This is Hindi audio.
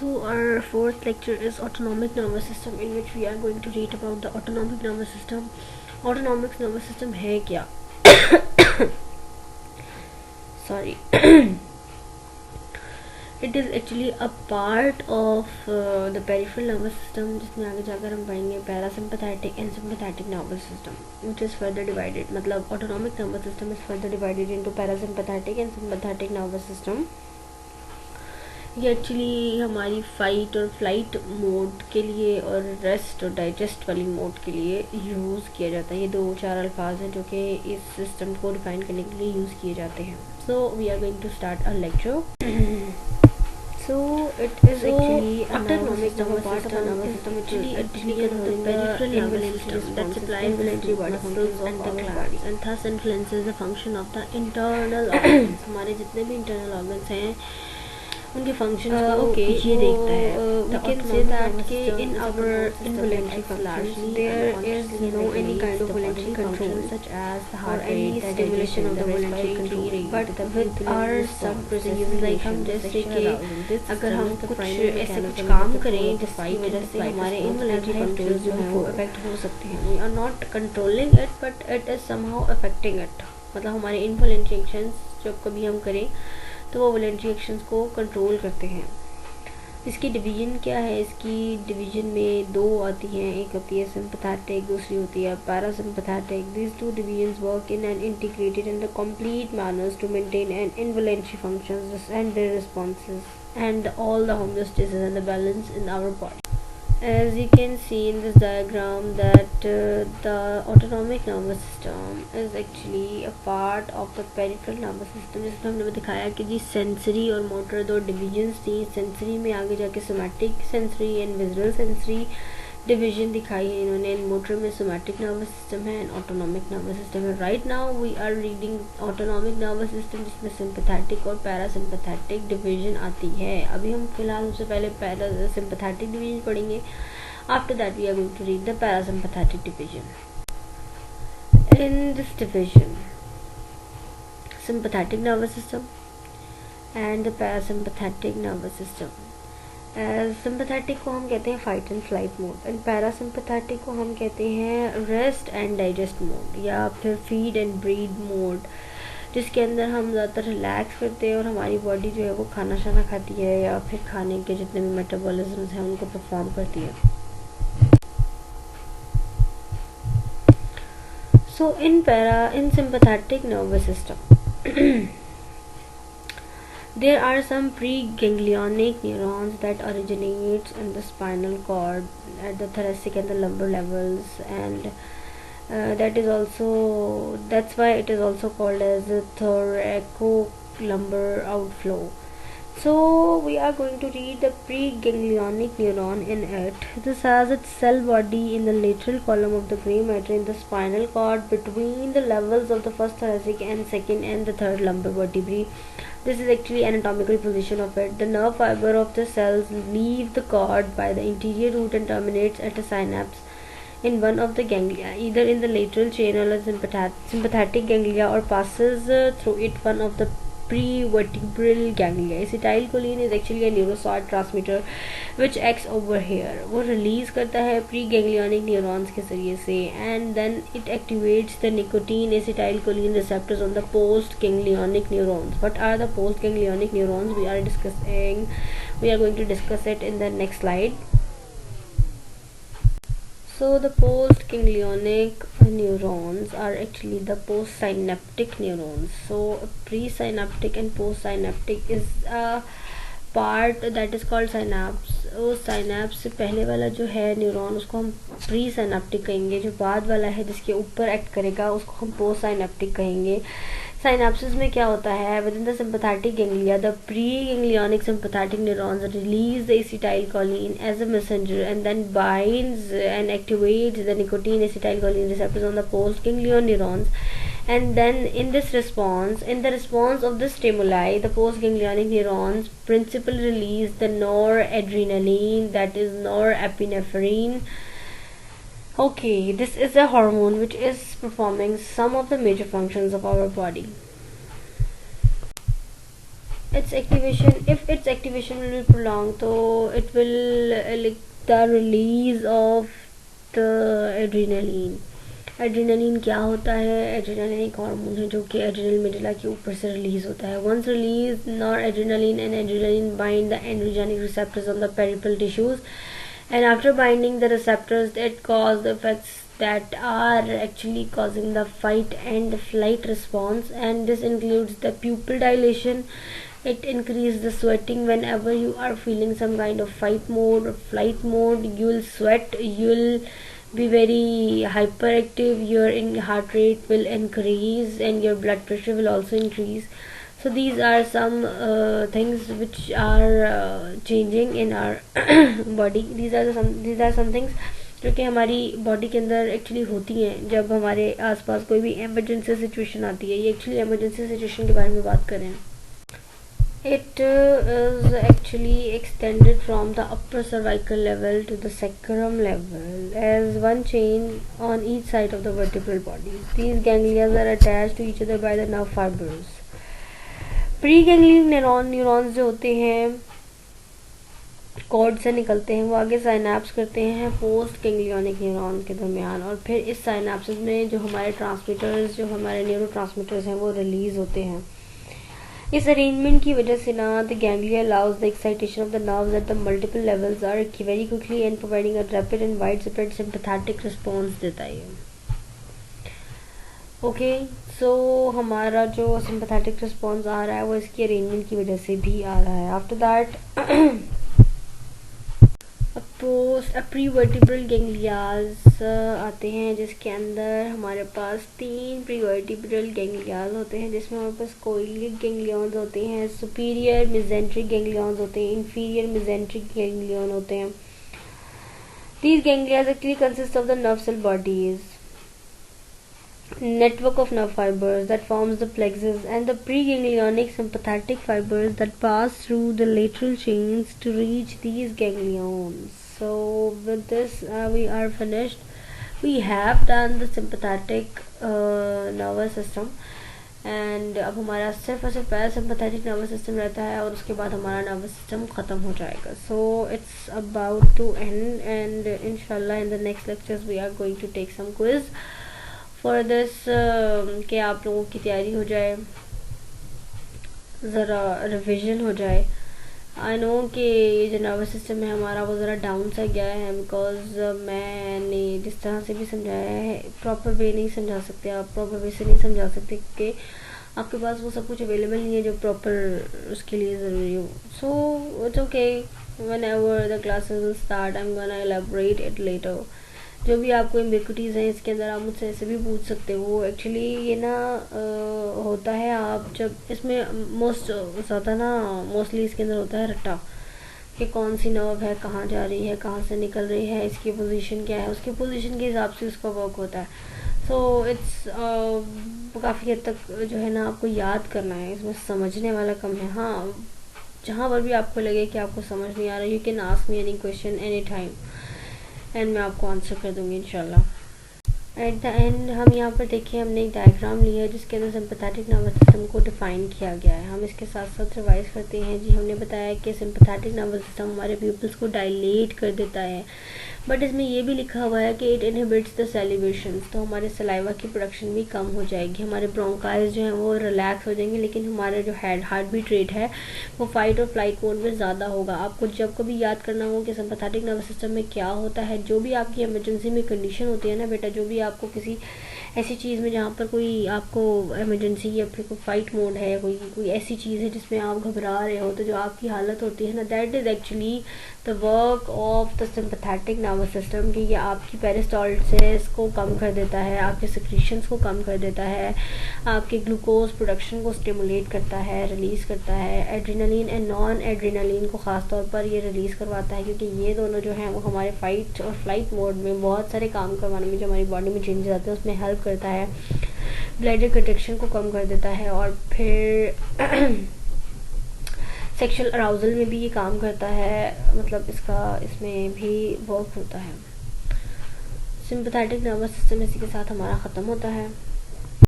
So our fourth lecture is autonomic nervous system, in which we are going to read about the autonomic nervous system. Autonomic nervous system है क्या? Sorry. It is actually a part of the peripheral nervous system, जिसमें आगे जाकर हम पढ़ेंगे parasympathetic and sympathetic nervous system, which is further divided. मतलब autonomic nervous system is further divided into parasympathetic and sympathetic nervous system. ये एक्चुअली हमारी फाइट और फ्लाइट मोड के लिए और रेस्ट और डाइजेस्ट वाली मोड के लिए यूज़ किया जाता है. ये 2-4 अल्फाज हैं जो कि इस सिस्टम को डिफाइन करने के लिए यूज़ किए जाते हैं. So we are going to start a lecture. So it is actually autonomic nervous system. Actually, it deals with the peripheral nervous system that supplies involuntary body functions and the glands, and thus influences the function of the internal organs. हमारे जितने भी internal organs हैं उनके फंक्शन ये देखता है. We can say that in our involuntary functions there is no any kind of voluntary control such as the heart rate, the stimulation of the voluntary control, but with our some processes like हम जैसे कि अगर हम कुछ ऐसे कुछ काम करें जिसकी वजह से हमारे involuntary functions जो हैं वो affect हो सकते हैं. We are not controlling it but it is somehow affecting it. मतलब हमारे involuntary actions जब कभी हम करें तो वो वॉलेंट्री एक्शंस को कंट्रोल करते हैं. इसकी डिवीजन क्या है? इसकी डिवीजन में 2 आती हैं. एक होती है सिंपैथेटिक, दूसरी होती है parasympathetic. These 2 divisions work in an integrated and complete manners to maintain an involuntary functions and their responses and all the homeostasis and the balance in our body. As you can see in this diagram that the autonomic nervous system is actually a part of the peripheral nervous system. जिसमें हमने दिखाया कि जी सेंसरी और मोटर 2 डिविजन्स थी. सेंसरी में आगे जाके somatic sensory and visual sensory division दिखाई है इन्होंने. मोटर में सोमैटिक नर्वस सिस्टम है एंड ऑटोनॉमिक नर्वस सिस्टम है. Right now we are reading autonomic nervous system जिसमें सिंपैथेटिक और पैरासिम्पैथेटिक डिवीजन आती है. अभी हम फिलहाल सबसे पहले पैरासिम्पैथेटिक डिवीजन पढ़ेंगे. After that we are going to read the parasympathetic division. In this division sympathetic nervous system and the parasympathetic nervous system. Sympathetic को हम कहते हैं fight and flight mode and parasympathetic को हम कहते हैं रेस्ट एंड डाइजेस्ट मोड या फिर फीड एंड ब्रीड मोड, जिसके अंदर हम ज़्यादातर रिलैक्स करते हैं और हमारी बॉडी जो है वो खाना शाना खाती है या फिर खाने के जितने भी मेटाबॉलिज्म्स हैं उनको परफॉर्म करती है. सो इन sympathetic nervous system there are some preganglionic neurons that originates in the spinal cord at the thoracic and the lumbar levels, and that's why it is also called as the thoracolumbar outflow. So we are going to read the preganglionic neuron in it. This has its cell body in the lateral column of the gray matter in the spinal cord between the levels of the first thoracic and second and the third lumbar vertebrae. This is actually anatomical position of it. The nerve fiber of the cells leave the cord by the anterior root and terminates at a synapse in one of the ganglia, either in the lateral chain or the sympathetic ganglia, or passes through it one of the prevertebral ganglia. Acetylcholine is actually a neurotransmitter which acts over here. वो रिलीज करता है preganglionic neurons के जरिए से and then it activates the nicotine acetylcholine receptors on the postganglionic neurons. What are the postganglionic neurons? We are going to discuss it in the next slide. So the postganglionic neurons are actually the postsynaptic neurons. So presynaptic and postsynaptic is a part that is called synapse. वो synapse से पहले वाला जो है न्यूरॉन उसको हम presynaptic कहेंगे. जो बाद वाला है जिसके ऊपर एक्ट करेगा उसको हम postsynaptic कहेंगे. Synapses में क्या होता है? Within the sympathetic ganglia, the preganglionic sympathetic neurons release the acetylcholine as a messenger and then binds and activates the nicotine acetylcholine receptors on the postganglion neurons. And then in the response of this stimuli, the postganglionic neurons principally release the noradrenaline, that is norepinephrine. Okay, this is a hormone which is performing some of the major functions of our body. its activation, if its activation will be prolonged, so it will like the release of the adrenaline. Adrenaline क्या होता है? एड्रेनलिन एक हार्मोन है जो कि एड्रेनल मेडुला के ऊपर से रिलीज होता है. Once release nor adrenaline and adrenaline bind the androgenic receptors on the peripheral tissues, and after binding the receptors it cause the effects that are actually causing the fight and flight response, and this includes the pupil dilation. It increases the sweating. Whenever you are feeling some kind of fight mode or flight mode, you will sweat, you will be very hyperactive, your heart rate will increase and your blood pressure will also increase. So these are some things which are changing in our body. These are some things जो कि हमारी बॉडी के अंदर एक्चुअली होती हैं जब हमारे आसपास कोई भी एमरजेंसी सिचुएशन आती है. ये एक्चुअली एमरजेंसी सिचुएशन के बारे में बात कर रहे हैं. It is actually extended from the upper cervical level to the sacrum level as one chain on each side of the vertebral body. These ganglia are attached to each other by the nerve fibers. Pre-ganglion neurons जो होते हैं कॉर्ड से निकलते हैं, वो आगे साइनेप्स करते हैं पोस्ट गैंग्लियोनिक न्यूरॉन के दरमियान, और फिर इस साइनेप्सिस में जो हमारे ट्रांसमीटर्स, जो हमारे न्यूरो ट्रांसमीटर्स हैं वो रिलीज होते हैं. इस अरेंजमेंट की वजह से ना the ganglia allows the excitation of the nerves at the multiple levels are very quickly and providing a rapid and wide spread sympathetic response देता है. ओके, सो हमारा जो सिंपैथेटिक रिस्पॉन्स आ रहा है वो इसकी अरेंजमेंट की वजह से भी आ रहा है. आफ्टर दैट प्रीवर्टिब्रल गैंग्लियाज आते हैं जिसके अंदर हमारे पास 3 प्रीवर्टिब्रल गैंग्लियाज होते हैं, जिसमें हमारे पास कोइलिक गैंग्लियॉन्स होते हैं, सुपीरियर मेसेंट्रिक गैंग्लियॉन्स होते हैं, इंफीरियर मेसेंट्रिक गैंग्लियॉन होते हैं. These ganglia actually consist of the nerve cell bodies, network of nerve fibers that forms the plexus, and the preganglionic sympathetic fibers that pass through the lateral chains to reach these ganglions. So with this we are finished. We have done the sympathetic nervous system, and अब हमारा सिर्फ और सिर्फ पैरासिम्पैथेटिक नर्वस सिस्टम रहता है और उसके बाद हमारा नर्वस सिस्टम ख़त्म हो जाएगा. So it's about to end, and इंशाल्लाह in the next lectures we are going to take some quiz for this, कि आप लोगों की तैयारी हो जाए, ज़रा रिविज़न हो जाए. आई नो कि ये जो नर्वस सिस्टम है हमारा वो ज़रा डाउन सा गया है, बिकॉज मैंने जिस तरह से भी समझाया है प्रॉपर वे नहीं समझा सकते, आप प्रॉपर वे से नहीं समझा सकते क्योंकि आपके पास वो सब कुछ अवेलेबल नहीं है जो प्रॉपर उसके लिए ज़रूरी हो. So it's okay, whenever the classes will start I am gonna elaborate it later. जो भी आपको इम्बिक्विटीज़ हैं इसके अंदर आप मुझसे ऐसे भी पूछ सकते हो. एक्चुअली ये ना होता है आप जब इसमें ज़्यादा ना मोस्टली इसके अंदर होता है रट्टा कि कौन सी नर्व है, कहाँ जा रही है, कहाँ से निकल रही है, इसकी पोजीशन क्या है, उसकी पोजीशन के हिसाब से उसका वर्क होता है. सो इट्स काफ़ी हद तक जो है ना आपको याद करना है, इसमें समझने वाला कम है. हाँ, जहाँ पर भी आपको लगे कि आपको समझ नहीं आ रहा, you can ask me any question any time and मैं आपको आंसर कर दूँगी इंशाल्लाह. एट द एंड हम यहाँ पर देखिए हमने एक डायग्राम लिया है जिसके अंदर सिंपैथेटिक नर्वस सिस्टम को डिफ़ाइन किया गया है. हम इसके साथ साथ रिवाइज करते हैं. जी, हमने बताया कि सिंपैथेटिक नर्वस सिस्टम हमारे प्यूपिल्स को डायलेट कर देता है, बट इसमें ये भी लिखा हुआ है कि इट इनहिबिट्स द सैलिवेशंस, तो हमारे सलाइवा की प्रोडक्शन भी कम हो जाएगी, हमारे ब्रोंकाइज जो हैं वो रिलैक्स हो जाएंगे, लेकिन हमारा जो हार्ट बीट रेट है वो फाइट और फ्लाइट मोड में ज़्यादा होगा. आपको जब कभी याद करना हो कि सिंपैथेटिक नर्वस सिस्टम में क्या होता है, जो भी आपकी इमरजेंसी में कंडीशन होती है ना बेटा, जो भी आपको किसी ऐसी चीज़ में जहाँ पर कोई आपको इमरजेंसी या फिर कोई फाइट मोड है, कोई ऐसी चीज़ है जिसमें आप घबरा रहे हो, तो जो आपकी हालत होती है ना, that is actually the work of the sympathetic nervous system. कि ये आपकी पेरिस्टाल्सिस को कम कर देता है, आपके सिक्रीशंस को कम कर देता है, आपके ग्लूकोज प्रोडक्शन को स्टिमुलेट करता है, रिलीज़ करता है. एड्रेनलिन एंड नॉन एड्रेनलिन को ख़ास तौर पर ये रिलीज़ करवाता है, क्योंकि ये दोनों जो हैं वो हमारे फाइट और फ्लाइट मोड में बहुत सारे काम करवाने में, जो हमारी बॉडी में चेंजेस आते हैं उसमें हेल्प करता है. ब्लड कंट्रैक्शन को कम कर देता है, और फिर सेक्सुअल अराउजल में भी ये काम करता है, मतलब इसमें भी वर्क होता है. सिंपैथेटिक नर्वस सिस्टम इसी के साथ हमारा ख़त्म होता है.